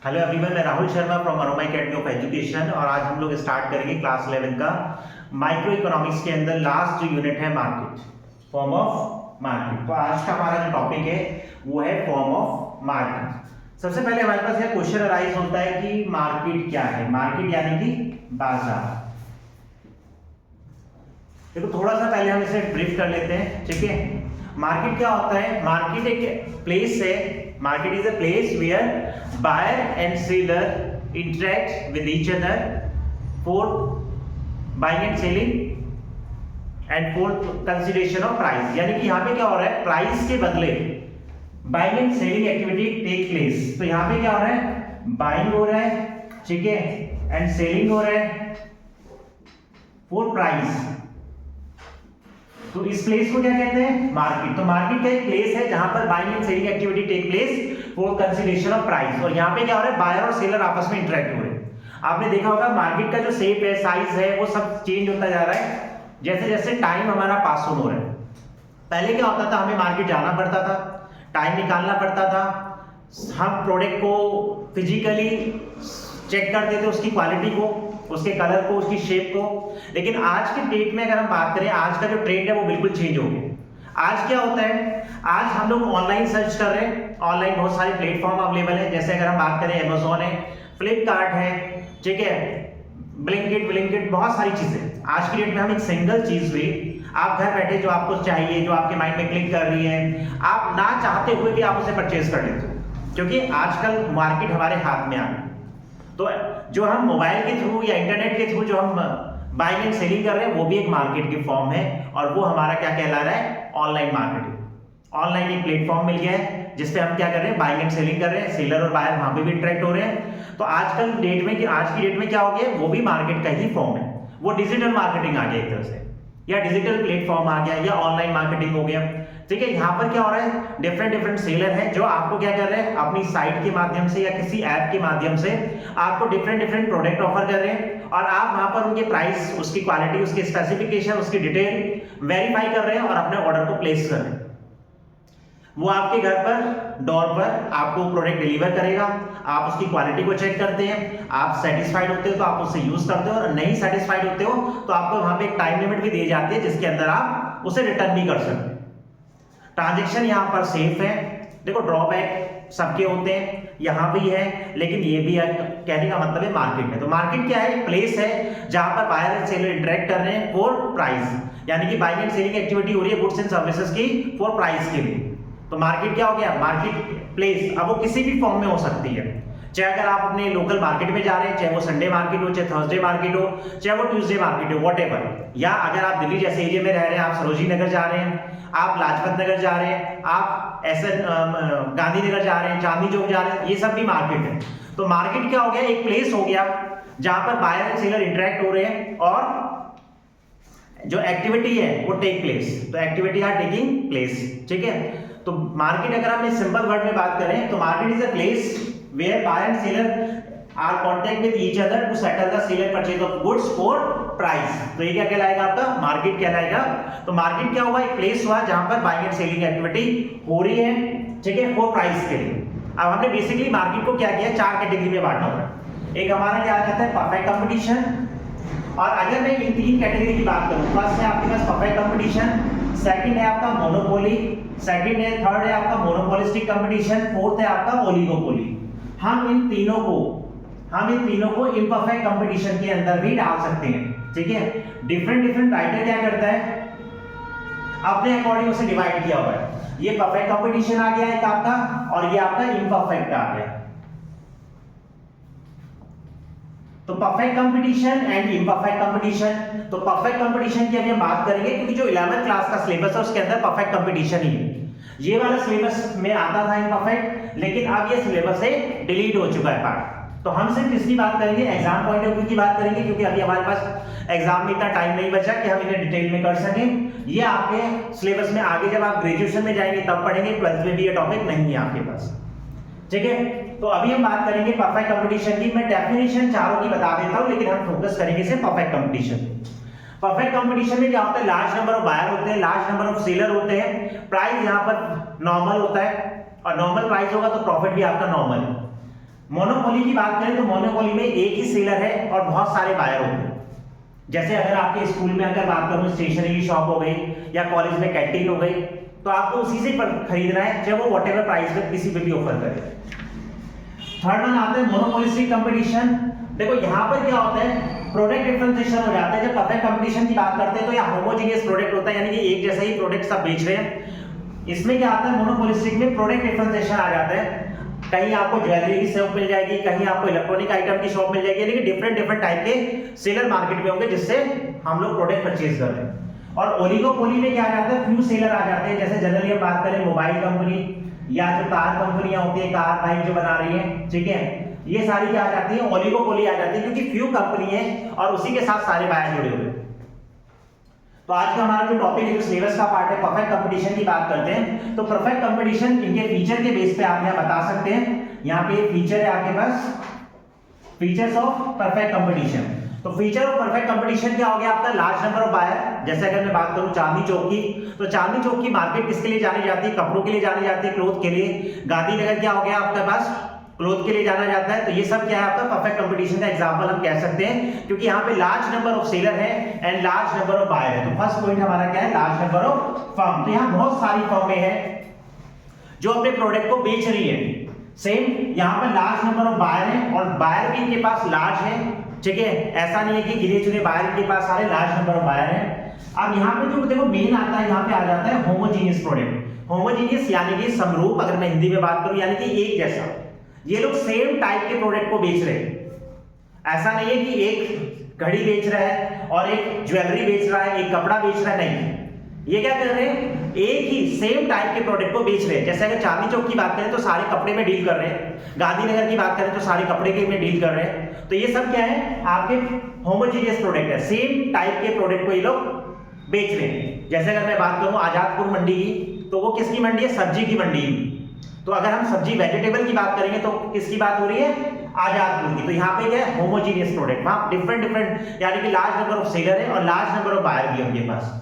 Hello everyone, मैं Rahul Sharma from aroma academy of education और आज हम लोग स्टार्ट करेंगे क्लास 11 का माइक्रो इकोनॉमिक्स के अंदर लास्ट जो यूनिट है मार्केट, फॉर्म ऑफ मार्केट। तो आज का हमारा जो टॉपिक है वो है फॉर्म ऑफ मार्केट। सबसे पहले हमारे पास यह क्वेश्चन अराइज होता है कि मार्केट क्या है। मार्केट यानी कि बाजार। देखो थोड़ा सा पहले हम इसे ब्रीफ कर लेते हैं, ठीक है। मार्केट क्या होता है? मार्केट एक प्लेस है। Market is a place where buyer and seller interact with each other for buying and selling and for consideration of price। यानी कि यहाँ पे क्या हो रहा है, प्राइस के बदले buying and selling activity take place. तो यहाँ पे क्या हो रहा है, बाइंग हो रहा है, ठीक है, एंड सेलिंग हो रहा है फॉर प्राइस। तो इस प्लेस को क्या कहते हैं? मार्केट। तो मार्केट का एक प्लेस है जहां पर buying and selling activity take place for consideration of price. और यहाँ पे क्या हो रहा है, बायर और सेलर आपस में इंटरेक्ट हो रहे हैं। आपने देखा होगा मार्केट का जो शेप है, साइज है, वो सब चेंज होता जा रहा है जैसे जैसे टाइम हमारा पास ऑन हो रहा है। पहले क्या होता था, हमें मार्केट जाना पड़ता था, टाइम निकालना पड़ता था, हम प्रोडक्ट को फिजिकली चेक करते थे, उसकी क्वालिटी को, उसके कलर को, उसकी शेप को। लेकिन आज के डेट में अगर हम बात करें, आज का जो ट्रेंड है वो बिल्कुल चेंज हो गया। आज क्या होता है, आज हम लोग ऑनलाइन सर्च कर रहे हैं। ऑनलाइन बहुत सारे प्लेटफॉर्म अवेलेबल है। जैसे अगर हम बात करें, अमेज़न है, फ्लिपकार्ट है, ठीक है, ब्लिंकिट, बहुत सारी चीजें। आज की डेट में हम एक सिंगल चीज भी आप घर बैठे जो आपको चाहिए, जो आपके माइंड में क्लिक कर रही है, आप ना चाहते हुए भी आप उसे परचेज कर लेते हो, क्योंकि आजकल मार्केट हमारे हाथ में आ गई। तो जो हम मोबाइल के थ्रू या इंटरनेट के थ्रू जो हम बाइंग एंड सेलिंग कर रहे हैं वो भी एक मार्केट की फॉर्म है। और वो हमारा क्या कहला रहा है, ऑनलाइन मार्केटिंग। ऑनलाइन एक प्लेटफॉर्म मिल गया है जिसपे हम क्या कर रहे हैं, बाइंग एंड सेलिंग कर रहे हैं। सेलर और बायर वहां पे भी इंटरेक्ट हो रहे हैं। तो आजकल डेट में, आज की डेट में क्या हो गया, वो भी मार्केट का ही फॉर्म है। वो डिजिटल मार्केटिंग आ गया एक तरह से, या डिजिटल प्लेटफॉर्म आ गया, या ऑनलाइन मार्केटिंग हो गया, ठीक है। यहाँ पर क्या हो रहा है, डिफरेंट सेलर हैं जो आपको क्या कर रहे हैं, अपनी साइट के माध्यम से या किसी ऐप के माध्यम से आपको डिफरेंट प्रोडक्ट ऑफर कर रहे हैं। और आप वहां पर उनके प्राइस, उसकी क्वालिटी, उसकी स्पेसिफिकेशन, उसकी डिटेल वेरीफाई कर रहे हैं और अपने ऑर्डर को प्लेस कर रहे हैं। वो आपके घर पर डोर पर आपको प्रोडक्ट डिलीवर करेगा। आप उसकी क्वालिटी को चेक करते हैं, आप सेटिस्फाइड होते हो तो आप उसे यूज करते हो, और नहीं सेटिस्फाइड होते हो तो आपको वहां पे एक टाइम लिमिट भी दी जाती है जिसके अंदर आप उसे रिटर्न भी कर सकते हैं। ट्रांजैक्शन यहाँ पर सेफ है। देखो ड्रॉबैक सबके होते हैं, यहाँ भी है, लेकिन ये भी है, कहने का मतलब है मार्केट में। तो मार्केट क्या है, एक प्लेस है जहां पर बायर एंड सेलर इंटरेक्ट कर रहे हैं फॉर प्राइस। यानी कि बाइंग एंड सेलिंग एक्टिविटी हो रही है गुड्स एंड सर्विसेज की फॉर प्राइस के लिए। तो मार्केट क्या हो गया, मार्केट प्लेस। अब वो किसी भी फॉर्म में हो सकती है, चाहे अगर आप अपने लोकल मार्केट में जा रहे हैं, चाहे वो संडे मार्केट हो, चाहे थर्सडे मार्केट हो, चाहे वो ट्यूसडे मार्केट हो, व्हाटएवर। या अगर आप दिल्ली जैसे एरिया में रह रहे हैं, आप सरोजिनी नगर जा रहे हैं, आप लाजपत नगर जा रहे हैं, आप गांधीनगर जा रहे हैं, चांदनी चौक जा रहे हैं, ये सब भी मार्केट है। तो मार्केट क्या हो गया, एक प्लेस हो गया जहां पर बायर एंड सेलर इंटरेक्ट हो रहे हैं और जो एक्टिविटी है वो टेक प्लेस। तो एक्टिविटी आर टेकिंग प्लेस, ठीक है। तो मार्केट अगर हम इस सिंपल वर्ड में बात करें तो market is a place where buyer and seller are contact with each other to settle the sale and purchase of goods for price. तो ये क्या कहलाएगा, आपका मार्केट कहलाएगा। तो मार्केट क्या हुआ, एक प्लेस हुआ जहां पर बाइंग एंड सेलिंग एक्टिविटी हो रही है, ठीक है, फॉर प्राइस के लिए। अब हमने बेसिकली मार्केट को क्या किया, चार कैटेगरी में बांटा हुआ है। एक हमारा क्या कहता है, परफेक्ट कंपटीशन। और अगर मैं इन तीन कैटेगरी की बात करूं, फर्स्ट है आपके पास परफेक्ट कंपटीशन, सेकंड है आपका मोनोपोली, सेकंड है, थर्ड है आपका मोनोपोलिस्टिक कंपटीशन, फोर्थ है आपका ओलिगोपोली। हम इन तीनों को इम्परफेक्ट कंपटीशन के अंदर भी डाल सकते हैं, ठीक है। डिफरेंट राइटर क्या करता है, अपने अकॉर्डिंग उसे डिवाइड किया हुआ है। ये परफेक्ट कंपटीशन आ गया एक आपका, और ये आपका इम्परफेक्ट आ गया। तो perfect competition and imperfect competition. तो परफेक्ट कंपटीशन की अभी हम बात करेंगे, क्योंकि जो 11th क्लास का सिलेबस है उसके अंदर परफेक्ट कंपटीशन ही है। ये वाला सिलेबस में आता था इम्परफेक्ट, लेकिन अब ये सिलेबस से डिलीट हो चुका है पार्ट। तो हम सिर्फ इसकी बात करेंगे, एग्जाम पॉइंट ऑफ व्यू की बात करेंगे, क्योंकि अभी हमारे पास एग्जाम में इतना टाइम नहीं बचा कि हम इन्हें डिटेल में कर सकें। ये आपके सिलेबस में आगे जब आप ग्रेजुएशन में जाएंगे तब पढ़ेंगे, 12th में भी ये टॉपिक नहीं है आपके पास, ठीक है। तो अभी हम बात करेंगे परफेक्ट कंपटीशन की। मैं डेफिनेशन चारों की बता देता हूं, लेकिन हम फोकस करेंगे सिर्फ परफेक्ट कंपटीशन। परफेक्ट कंपटीशन में क्या होता है, लार्ज नंबर ऑफ बायर होते हैं, लार्ज नंबर ऑफ सेलर होते हैं, प्राइस यहां पर नॉर्मल होता है, और नॉर्मल प्राइस होगा तो प्रॉफिट भी आपका नॉर्मल है। मोनोपोली की बात करें तो मोनोपोली में एक ही सेलर है और बहुत सारे बायर होते हैं। जैसे अगर आपके स्कूल में अगर बात करूं स्टेशनरी की शॉप हो गई या कॉलेज में कैंटीन हो गई, तो आपको उसी से खरीदना है, चाहे वो व्हाटएवर प्राइस में किसी पे भी ऑफर करे। थर्ड वन आता है मोनोपोलिस्टिक कंपटीशन। देखो यहाँ पर क्या होता है, प्रोडक्ट डिफरेंशिएशन हो जाता है। जब परफेक्ट कंपटीशन की बात करते हैं तो यहाँ होमोजेनियस प्रोडक्ट होता है, यानी कि एक जैसा ही प्रोडक्ट सब बेच रहे हैं। इसमें क्या आता है, मोनोपोलिस्टिक में प्रोडक्ट डिफरेंशिएशन आ जाता है। कहीं आपको ज्वेलरी की शॉप मिल जाएगी, कहीं आपको इलेक्ट्रॉनिक आइटम की शॉप मिल जाएगी, यानी कि डिफरेंट टाइप के सेलर मार्केट में होंगे जिससे हम लोग प्रोडक्ट परचेज कर रहे हैं। और ओलिगोपोली में क्या आ जाता है, फ्यू सेलर आ जाते हैं। जैसे जनरली हम बात करें मोबाइल कंपनी या जो कार कंपनियां होती है, कार बाइक जो बना रही है, ठीक है, ये सारी क्या आ जाती है, ओलिगोपोली आ जाती है, क्योंकि फ्यू कंपनी है और उसी के साथ सारे बायर जुड़े हुए हैं। तो आज का हमारा जो टॉपिक है, जो सिलेबस का पार्ट है, परफेक्ट कंपटीशन की बात करते हैं। तो परफेक्ट कंपटीशन इनके फीचर के बेस पे आप यहाँ बता सकते हैं। यहाँ पे फीचर है आपके पास, फीचर्स ऑफ परफेक्ट कंपटीशन। तो फीचर ऑफ परफेक्ट कंपटीशन क्या हो गया आपका, लार्ज नंबर ऑफ बायर। जैसे अगर मैं बात करूं चांदनी चौक की, तो चांदनी चौक की मार्केट किसके लिए जानी जाती है, कपड़ों के लिए जानी जाती है, क्लोथ के लिए। गांधीनगर क्या हो गया आपके पास, क्लोथ के लिए जाना जाता है। तो ये सब क्या है आपका परफेक्ट कंपटीशन का एग्जांपल हम कह सकते हैं, क्योंकि यहाँ पे लार्ज नंबर ऑफ सेलर है and large number of buyer है। तो फर्स्ट पॉइंट हमारा क्या है, लार्ज नंबर ऑफ फर्म। तो यहाँ बहुत सारी फर्में हैं जो अपने प्रोडक्ट को बेच रही है। सेम यहाँ पर लार्ज नंबर ऑफ बायर है और बायर भी इनके पास लार्ज है, ठीक है। ऐसा नहीं है कि गिने चुने बायर इनके पास सारे, लार्ज नंबर ऑफ बायर है। अब यहाँ पे जो देखो मेन आता है, यहाँ पे आ जाता है होमोजीनियस प्रोडक्ट। होमोजीनियस यानी कि समरूप, अगर मैं हिंदी में बात करूं यानी कि एक जैसा। ये लोग सेम टाइप के प्रोडक्ट को बेच रहे हैं। ऐसा नहीं है कि एक घड़ी बेच रहा है और एक ज्वेलरी बेच रहा है, एक कपड़ा बेच रहा है, नहीं। ये क्या कर रहे हैं, एक ही सेम टाइप के प्रोडक्ट को बेच रहे हैं। जैसे अगर चांदनी चौक की बात करें तो सारे कपड़े में डील कर रहे हैं, गांधीनगर की बात करें तो सारे कपड़े के में डील कर रहे हैं। तो ये सब क्या है, आपके होमोजीनियस प्रोडक्ट है, सेम टाइप के प्रोडक्ट को ये लोग बेच रहे हैं। जैसे अगर मैं बात करूं आजादपुर मंडी की, तो वो किसकी मंडी है, सब्जी की मंडी। तो अगर हम सब्जी वेजिटेबल की बात करेंगे तो किसकी बात हो रही है, आजादपुर की। तो यहाँ पे क्या है, होमोजीनियस प्रोडक्ट। वहां डिफरेंट यानी कि लार्ज नंबर ऑफ सेलर है और लार्ज नंबर ऑफ बायर भी है उनके पास,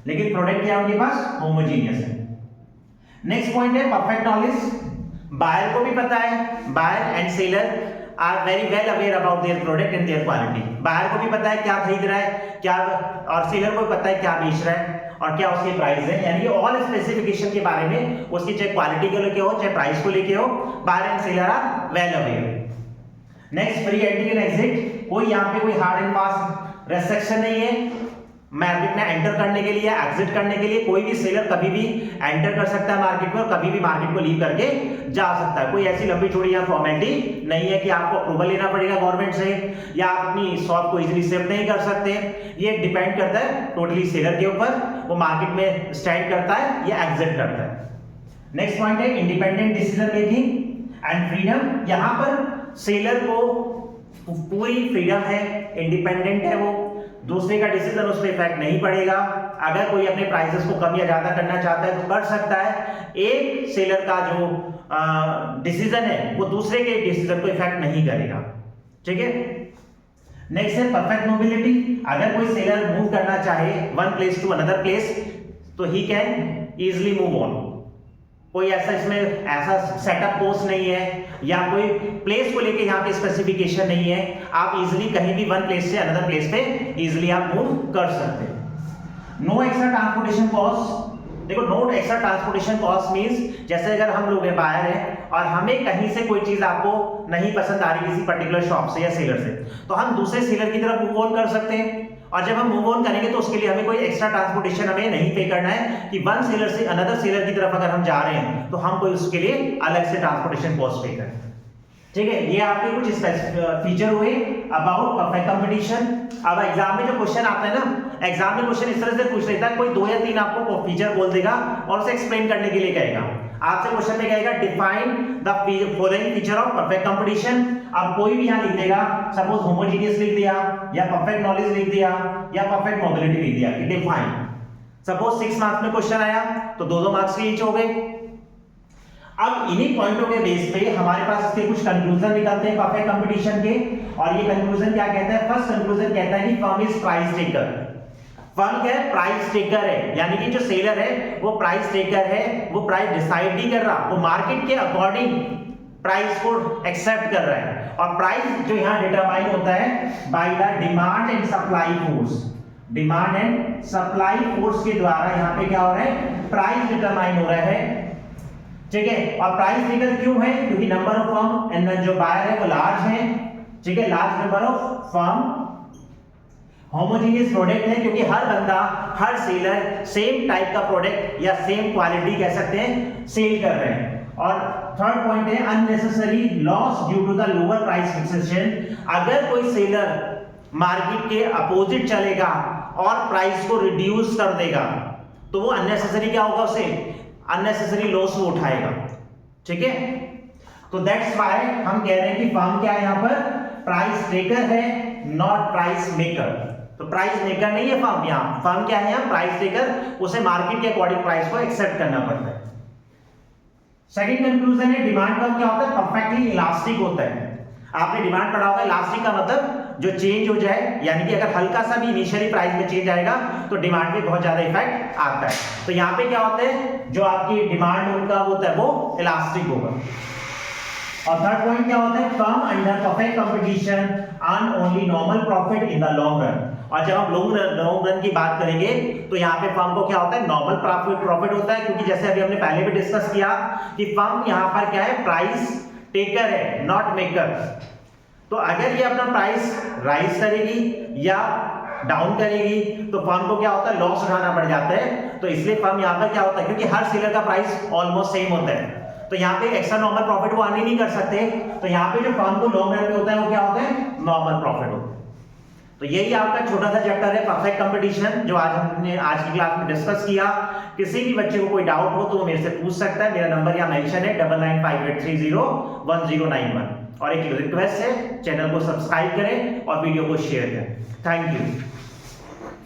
लेकिन प्रोडक्ट क्या है उनके पास, होमोजीनियस है। नेक्स्ट पॉइंट है परफेक्ट नॉलेज। बायर को भी पता है, buyer and seller are very well aware about their product and their quality. Buyer को भी पता है क्या खरीद रहा है क्या, और सेलर को भी पता है क्या बेच रहा है और क्या उसके प्राइस है, यानी कि ऑल स्पेसिफिकेशन के बारे में, उसकी चाहे क्वालिटी को लेके हो चाहे प्राइस को लेके हो, buyer and seller are well aware. Next, free entry and exit. कोई यहाँ पे कोई हार्ड एंड फास्ट रेस्ट्रिक्शन नहीं है मार्केट में एंटर करने के लिए, एग्जिट करने के लिए। कोई भी सेलर कभी भी एंटर कर सकता है मार्केट में और कभी भी मार्केट को लीव करके जा सकता है। कोई ऐसी लंबी चौड़ी यहाँ फॉर्मेलिटी नहीं है कि आपको अप्रूवल लेना पड़ेगा गवर्नमेंट से, या आप अपनी शॉप को इजीली शिफ्ट नहीं कर सकते। ये डिपेंड करता है टोटली सेलर के ऊपर, वो मार्केट में स्टैंड करता है या एग्जिट करता है। नेक्स्ट पॉइंट है independent decision making and freedom. यहाँ पर सेलर को पूरी फ्रीडम है, इंडिपेंडेंट है, वो दूसरे का डिसीजन उस पर इफेक्ट नहीं पड़ेगा। अगर कोई अपने प्राइसेस को कम या ज्यादा करना चाहता है तो कर सकता है। एक सेलर का जो डिसीजन है वो दूसरे के डिसीजन को इफेक्ट नहीं करेगा, ठीक है। नेक्स्ट है परफेक्ट मोबिलिटी। अगर कोई सेलर मूव करना चाहे one place to another place तो he can easily move on. कोई ऐसा इसमें ऐसा सेटअप कोर्स नहीं है या कोई प्लेस को लेके यहाँ पे स्पेसिफिकेशन नहीं है। आप इजीली कहीं भी वन प्लेस से अनदर प्लेस पे इजीली आप मूव कर सकते हैं। No extra transportation cost. देखो, no extra transportation cost means जैसे अगर हम लोग बायर हैं और हमें कहीं से कोई चीज आपको नहीं पसंद आ रही किसी पर्टिकुलर शॉप से या सेलर से, तो हम दूसरे सेलर की तरफ मूव ऑन कर सकते हैं। और जब हम मूव ऑन करेंगे तो उसके लिए हमें कोई एक्स्ट्रा ट्रांसपोर्टेशन हमें नहीं पे करना है कि वन सेलर से अनदर सेलर की तरफ अगर हम जा रहे हैं तो हम कोई उसके लिए अलग से ट्रांसपोर्टेशन कॉस्ट पे करें, ठीक है। ये आपके कुछ फीचर हुए अबाउट परफेक्ट कंपटीशन। अब एग्जाम में जो क्वेश्चन आता है ना, एग्जाम में क्वेश्चन इस तरह से पूछ लेता है, कोई 2 या 3 आपको फीचर बोल देगा और उसे एक्सप्लेन करने के लिए कहेगा। आपसे क्वेश्चन में कहेगा define the following feature of perfect competition. अब कोई भी यहाँ लिख देगा, सपोज होमोजीनियस लिख दिया या परफेक्ट नॉलेज लिख दिया या परफेक्ट मोबिलिटी लिख दिया कि डिफाइन। सपोज 6 मार्क्स में क्वेश्चन आया तो 2-2 मार्क्स के ईच हो गए। अब इन्हीं पॉइंटों के बेस पे हमारे पास इसके कुछ कंक्लूजन निकलते हैं परफेक्ट कंपटीशन के। और ये कंक्लूजन क्या कहता है, फर्स्ट कंक्लूजन कहता है कि firm is price taker. Firm क्या है, प्राइस टेकर है, यानी कि जो सेलर है वो प्राइस टेकर है, वो प्राइस डिसाइड नहीं कर रहा, वो मार्केट के अकॉर्डिंग प्राइस को एक्सेप्ट कर रहा है, और प्राइस जो यहाँ डिटरमाइन होता है by the demand and supply force. Demand and supply force के द्वारा यहाँ पे क्या हो रहा है, प्राइस डिटरमाइन हो रहा है, ठीक है। और प्राइस फिगर क्यों है, क्योंकि नंबर ऑफ फर्म एंड जो बायर है वो लार्ज है, ठीक है, large number of firm, homogeneous product है, क्योंकि हर बंदा, हर सेलर सेम टाइप का प्रोडक्ट या सेम क्वालिटी कह सकते हैं सेल कर रहे हैं। और थर्ड पॉइंट है unnecessary loss due to the lower price fixation. अगर कोई सेलर मार्केट के अपोजिट चलेगा और प्राइस को रिड्यूस कर देगा तो वो अननेसेसरी क्या होगा, उसे अननेसेसरी लॉस वो उठाएगा, ठीक है। तो दैट्स व्हाई हम कह रहे हैं कि फर्म क्या है यहाँ पर, प्राइस टेकर है, नॉट प्राइस मेकर। तो प्राइस मेकर नहीं है फर्म, यहाँ फर्म क्या है, यहाँ प्राइस टेकर, उसे मार्केट के अकॉर्डिंग प्राइस को एक्सेप्ट करना पड़ता है। सेकंड कंक्लूजन है डिमांड कर्व क्या होता है, परफेक्टली इलास्टिक होता है। आपने डिमांड पढ़ा होगा, इलास्टिक का मतलब जो चेंज हो जाए, यानी कि अगर हल्का सा भी इनिशियली प्राइस में चेंज आएगा तो डिमांड पे बहुत ज्यादा इफेक्ट आता है। तो यहाँ पे क्या होता है, जो आपकी डिमांड उनका होता है वो इलास्टिक होगा। और थर्ड पॉइंट क्या होता है, firm under perfect competition earn only normal profit in the long run. और जब हम लॉन्ग रन की बात करेंगे तो यहाँ पे फर्म को क्या होता है, नॉर्मल प्रॉफिट होता है, क्योंकि जैसे अभी हमने पहले भी डिस्कस किया कि फर्म यहाँ पर क्या है, प्राइस टेकर है, नॉट मेकर। तो अगर ये अपना प्राइस राइज करेगी या डाउन करेगी तो फर्म को क्या होता है, लॉस उठाना पड़ जाता है। तो इसलिए फर्म यहाँ पर क्या होता है, क्योंकि हर सेलर का प्राइस ऑलमोस्ट सेम होता है, तो यहाँ पे एक्स्ट्रा नॉर्मल प्रॉफिट वो अर्न नहीं कर सकते। तो यहाँ पे जो फर्म को लॉन्ग रन में होता है वो क्या होता है, नॉर्मल प्रॉफिट होता है। तो यही आपका छोटा सा चैप्टर है परफेक्ट कंपटीशन, जो आज हमने आज की क्लास में डिस्कस किया। किसी भी बच्चे को कोई डाउट हो तो वो मेरे से पूछ सकता है। मेरा नंबर यहाँ मेंशन है 9958301091। और एक रिक्वेस्ट है, चैनल को सब्सक्राइब करें और वीडियो को शेयर करें। Thank you.